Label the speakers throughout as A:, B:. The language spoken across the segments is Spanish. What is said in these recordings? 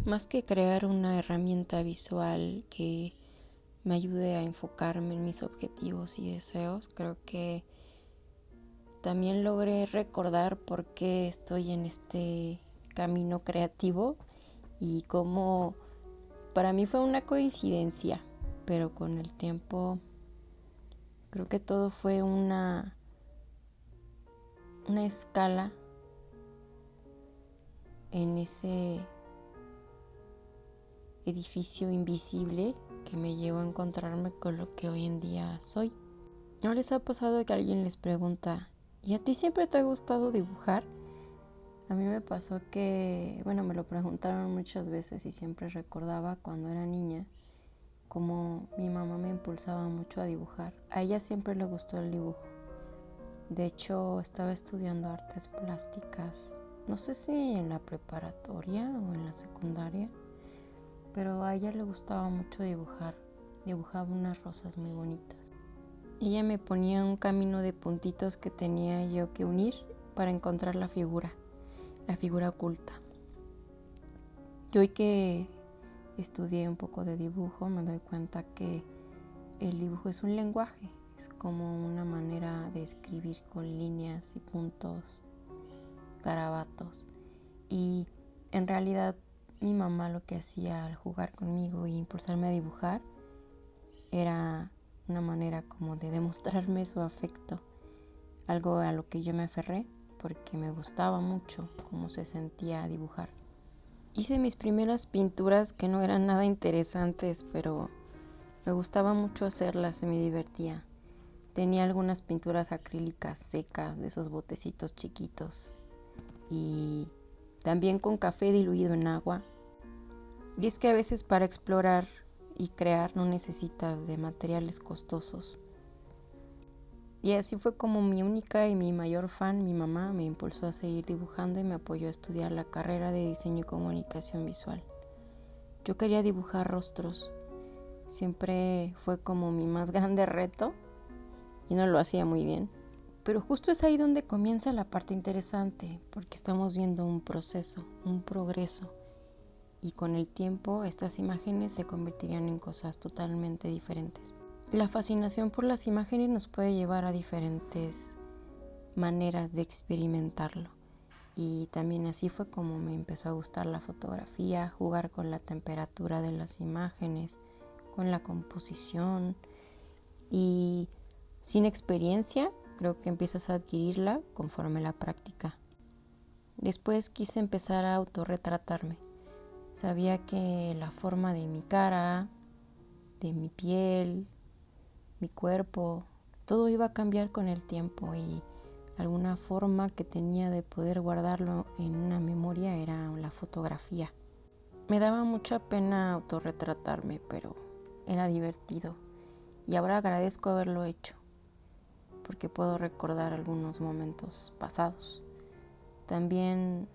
A: Más que crear una herramienta visual que me ayude a enfocarme en mis objetivos y deseos, creo que también logré recordar por qué estoy en este camino creativo y cómo para mí fue una coincidencia, pero con el tiempo creo que todo fue una escala en ese edificio invisible que me llevó a encontrarme con lo que hoy en día soy. ¿No les ha pasado que alguien les pregunta, ¿y a ti siempre te ha gustado dibujar? A mí me pasó que, me lo preguntaron muchas veces y siempre recordaba cuando era niña como mi mamá me impulsaba mucho a dibujar. A ella siempre le gustó el dibujo. De hecho, estaba estudiando artes plásticas, no sé si en la preparatoria o en la secundaria, pero a ella le gustaba mucho dibujar. Dibujaba unas rosas muy bonitas. Ella me ponía un camino de puntitos que tenía yo que unir para encontrar la figura oculta. Yo hoy que estudié un poco de dibujo me doy cuenta que el dibujo es un lenguaje, es como una manera de escribir con líneas y puntos, garabatos. Y en realidad mi mamá lo que hacía al jugar conmigo e impulsarme a dibujar era una manera como de demostrarme su afecto, algo a lo que yo me aferré porque me gustaba mucho cómo se sentía dibujar. Hice mis primeras pinturas que no eran nada interesantes, pero me gustaba mucho hacerlas y me divertía. Tenía algunas pinturas acrílicas secas de esos botecitos chiquitos y también con café diluido en agua. Y es que a veces para explorar y crear no necesitas de materiales costosos. Y así fue como mi única y mi mayor fan, mi mamá, me impulsó a seguir dibujando y me apoyó a estudiar la carrera de diseño y comunicación visual. Yo quería dibujar rostros, siempre fue como mi más grande reto y no lo hacía muy bien. Pero justo es ahí donde comienza la parte interesante, porque estamos viendo un proceso, un progreso, y con el tiempo estas imágenes se convertirían en cosas totalmente diferentes. La fascinación por las imágenes nos puede llevar a diferentes maneras de experimentarlo. Y también así fue como me empezó a gustar la fotografía, jugar con la temperatura de las imágenes, con la composición. Y sin experiencia, creo que empiezas a adquirirla conforme la práctica. Después quise empezar a autorretratarme. Sabía que la forma de mi cara, de mi piel, mi cuerpo, todo iba a cambiar con el tiempo y alguna forma que tenía de poder guardarlo en una memoria era la fotografía. Me daba mucha pena autorretratarme, pero era divertido y ahora agradezco haberlo hecho porque puedo recordar algunos momentos pasados. También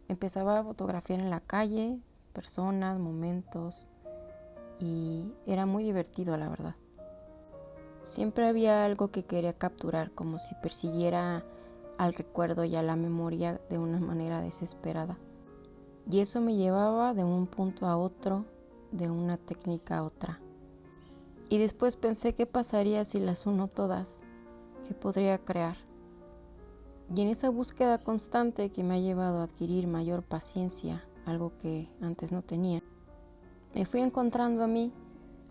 A: empezaba a fotografiar en la calle, personas, momentos, y era muy divertido, la verdad. Siempre había algo que quería capturar, como si persiguiera al recuerdo y a la memoria de una manera desesperada. Y eso me llevaba de un punto a otro, de una técnica a otra. Y después pensé qué pasaría si las uno todas, qué podría crear. Y en esa búsqueda constante que me ha llevado a adquirir mayor paciencia, algo que antes no tenía, me fui encontrando a mí,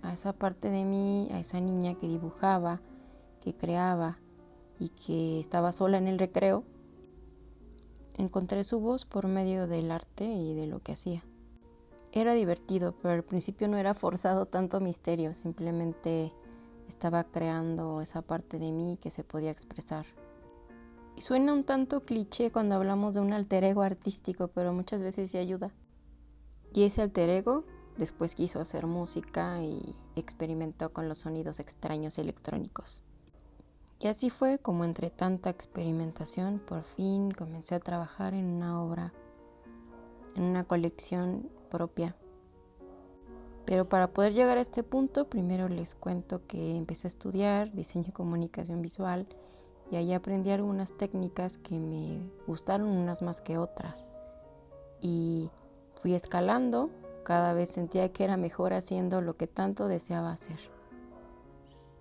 A: a esa parte de mí, a esa niña que dibujaba, que creaba y que estaba sola en el recreo. Encontré su voz por medio del arte y de lo que hacía. Era divertido, pero al principio no era forzado tanto misterio, simplemente estaba creando esa parte de mí que se podía expresar. Y suena un tanto cliché cuando hablamos de un alter ego artístico, pero muchas veces sí ayuda. Y ese alter ego después quiso hacer música y experimentó con los sonidos extraños electrónicos. Y así fue como entre tanta experimentación por fin comencé a trabajar en una obra, en una colección propia. Pero para poder llegar a este punto, primero les cuento que empecé a estudiar diseño y comunicación visual y ahí aprendí algunas técnicas que me gustaron unas más que otras. Y Fui escalando, cada vez sentía que era mejor haciendo lo que tanto deseaba hacer.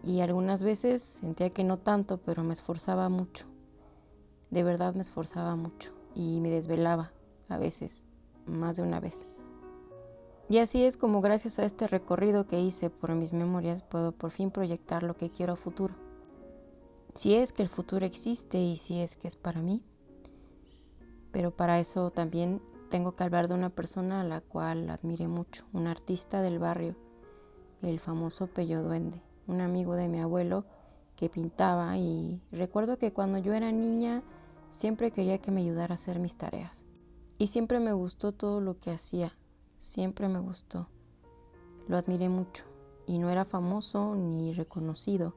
A: Y algunas veces sentía que no tanto, pero me esforzaba mucho. De verdad me esforzaba mucho y me desvelaba, a veces, más de una vez. Y así es como gracias a este recorrido que hice por mis memorias puedo por fin proyectar lo que quiero a futuro. Si es que el futuro existe y si es que es para mí. Pero para eso también tengo que hablar de una persona a la cual admiré mucho, un artista del barrio, el famoso Pello Duende, un amigo de mi abuelo que pintaba, y recuerdo que cuando yo era niña siempre quería que me ayudara a hacer mis tareas. Y siempre me gustó todo lo que hacía, siempre me gustó. Lo admiré mucho y no era famoso ni reconocido,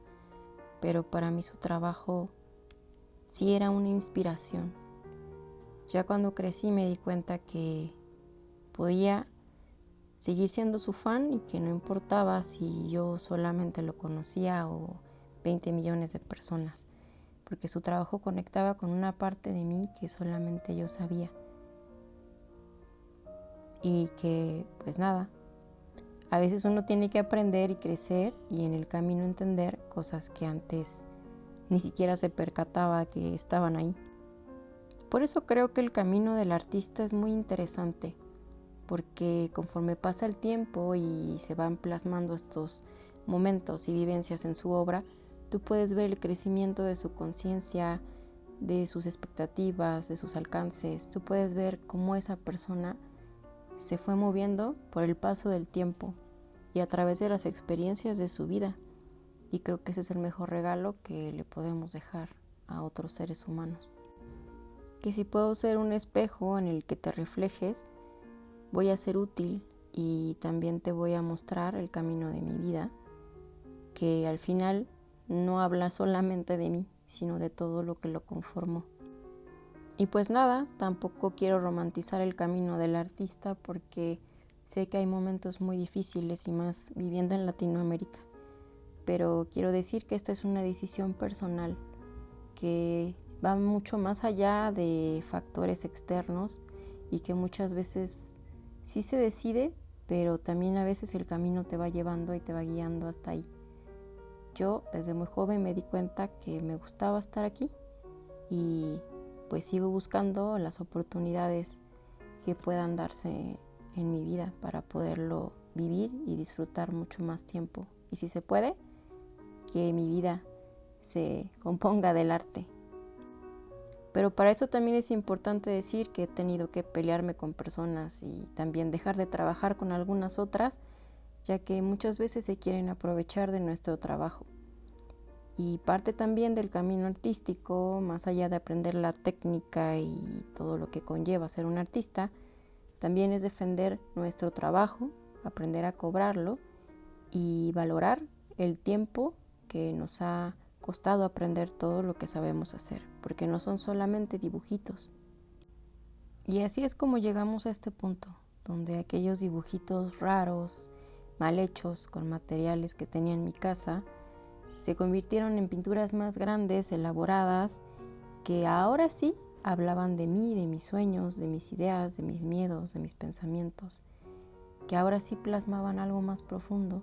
A: pero para mí su trabajo sí era una inspiración. Ya cuando crecí me di cuenta que podía seguir siendo su fan y que no importaba si yo solamente lo conocía o 20 millones de personas, porque su trabajo conectaba con una parte de mí que solamente yo sabía. Y que, pues nada, a veces uno tiene que aprender y crecer y en el camino entender cosas que antes ni siquiera se percataba que estaban ahí. Por eso creo que el camino del artista es muy interesante, porque conforme pasa el tiempo y se van plasmando estos momentos y vivencias en su obra, tú puedes ver el crecimiento de su conciencia, de sus expectativas, de sus alcances. Tú puedes ver cómo esa persona se fue moviendo por el paso del tiempo y a través de las experiencias de su vida. Y creo que ese es el mejor regalo que le podemos dejar a otros seres humanos. Que si puedo ser un espejo en el que te reflejes, voy a ser útil y también te voy a mostrar el camino de mi vida, que al final no habla solamente de mí, sino de todo lo que lo conformó. Y pues nada, tampoco quiero romantizar el camino del artista porque sé que hay momentos muy difíciles y más viviendo en Latinoamérica. Pero quiero decir que esta es una decisión personal que va mucho más allá de factores externos y que muchas veces sí se decide, pero también a veces el camino te va llevando y te va guiando hasta ahí. Yo desde muy joven me di cuenta que me gustaba estar aquí y pues sigo buscando las oportunidades que puedan darse en mi vida para poderlo vivir y disfrutar mucho más tiempo. Y si se puede, que mi vida se componga del arte. Pero para eso también es importante decir que he tenido que pelearme con personas y también dejar de trabajar con algunas otras, ya que muchas veces se quieren aprovechar de nuestro trabajo. Y parte también del camino artístico, más allá de aprender la técnica y todo lo que conlleva ser un artista, también es defender nuestro trabajo, aprender a cobrarlo y valorar el tiempo que nos ha costado aprender todo lo que sabemos hacer, porque no son solamente dibujitos. Y así es como llegamos a este punto, donde aquellos dibujitos raros, mal hechos, con materiales que tenía en mi casa, se convirtieron en pinturas más grandes, elaboradas, que ahora sí hablaban de mí, de mis sueños, de mis ideas, de mis miedos, de mis pensamientos, que ahora sí plasmaban algo más profundo,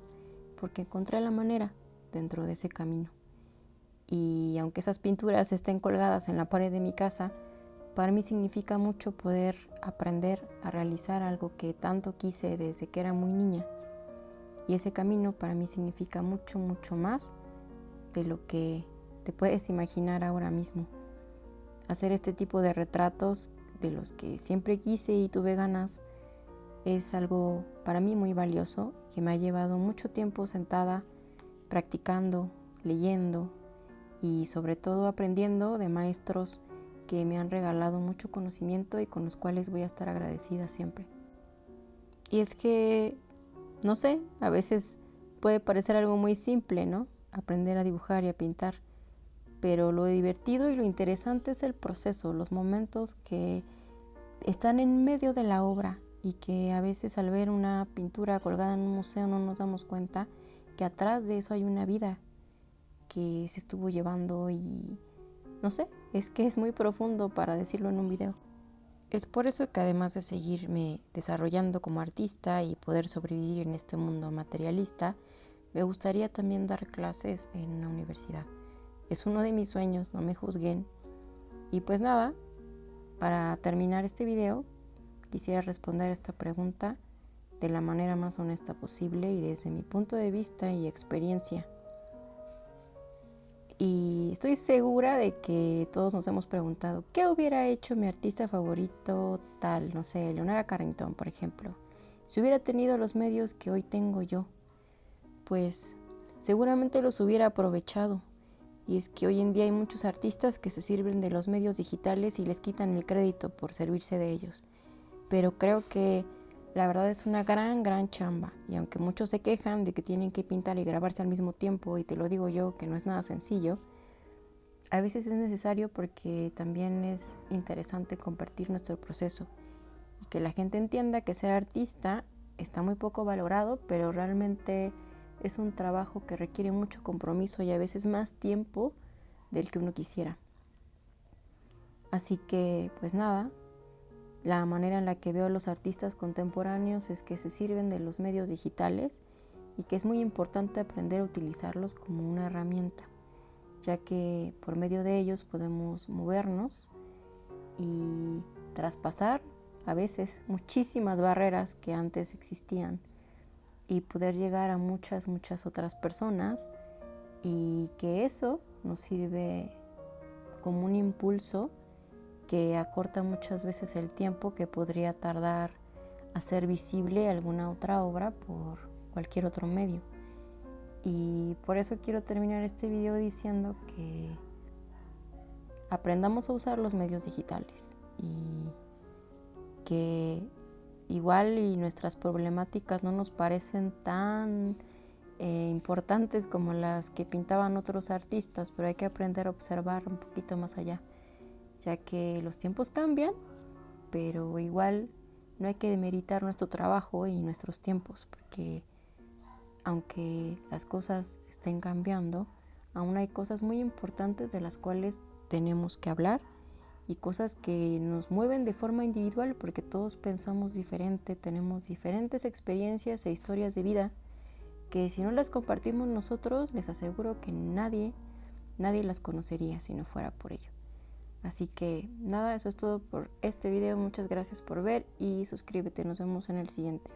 A: porque encontré la manera dentro de ese camino. Y aunque esas pinturas estén colgadas en la pared de mi casa, para mí significa mucho poder aprender a realizar algo que tanto quise desde que era muy niña. Y ese camino para mí significa mucho, mucho más de lo que te puedes imaginar ahora mismo. Hacer este tipo de retratos de los que siempre quise y tuve ganas es algo para mí muy valioso, que me ha llevado mucho tiempo sentada, practicando, leyendo y sobre todo aprendiendo de maestros que me han regalado mucho conocimiento y con los cuales voy a estar agradecida siempre. Y es que, no sé, a veces puede parecer algo muy simple, ¿no? Aprender a dibujar y a pintar. Pero lo divertido y lo interesante es el proceso, los momentos que están en medio de la obra y que a veces al ver una pintura colgada en un museo no nos damos cuenta que atrás de eso hay una vida que se estuvo llevando y no sé, es que es muy profundo para decirlo en un video. Es por eso que además de seguirme desarrollando como artista y poder sobrevivir en este mundo materialista, me gustaría también dar clases en una universidad. Es uno de mis sueños, no me juzguen. Y pues nada, para terminar este video, quisiera responder esta pregunta de la manera más honesta posible y desde mi punto de vista y experiencia. Y estoy segura de que todos nos hemos preguntado, ¿qué hubiera hecho mi artista favorito tal? No sé, Leonora Carrington, por ejemplo. Si hubiera tenido los medios que hoy tengo yo, pues seguramente los hubiera aprovechado. Y es que hoy en día hay muchos artistas que se sirven de los medios digitales y les quitan el crédito por servirse de ellos. Pero creo que la verdad es una gran chamba. Y aunque muchos se quejan de que tienen que pintar y grabarse al mismo tiempo, y te lo digo yo que no es nada sencillo, a veces es necesario porque también es interesante compartir nuestro proceso y que la gente entienda que ser artista está muy poco valorado, pero realmente es un trabajo que requiere mucho compromiso y a veces más tiempo del que uno quisiera. Así que, pues nada, la manera en la que veo a los artistas contemporáneos es que se sirven de los medios digitales y que es muy importante aprender a utilizarlos como una herramienta, ya que por medio de ellos podemos movernos y traspasar a veces muchísimas barreras que antes existían y poder llegar a muchas otras personas, y que eso nos sirve como un impulso que acorta muchas veces el tiempo que podría tardar hacer visible alguna otra obra por cualquier otro medio. Y por eso quiero terminar este video diciendo que aprendamos a usar los medios digitales y que igual y nuestras problemáticas no nos parecen tan importantes como las que pintaban otros artistas, pero hay que aprender a observar un poquito más allá, ya que los tiempos cambian, pero igual no hay que demeritar nuestro trabajo y nuestros tiempos, porque aunque las cosas estén cambiando, aún hay cosas muy importantes de las cuales tenemos que hablar y cosas que nos mueven de forma individual, porque todos pensamos diferente, tenemos diferentes experiencias e historias de vida que si no las compartimos nosotros, les aseguro que nadie las conocería si no fuera por ello. Así que nada, eso es todo por este video. Muchas gracias por ver y suscríbete. Nos vemos en el siguiente.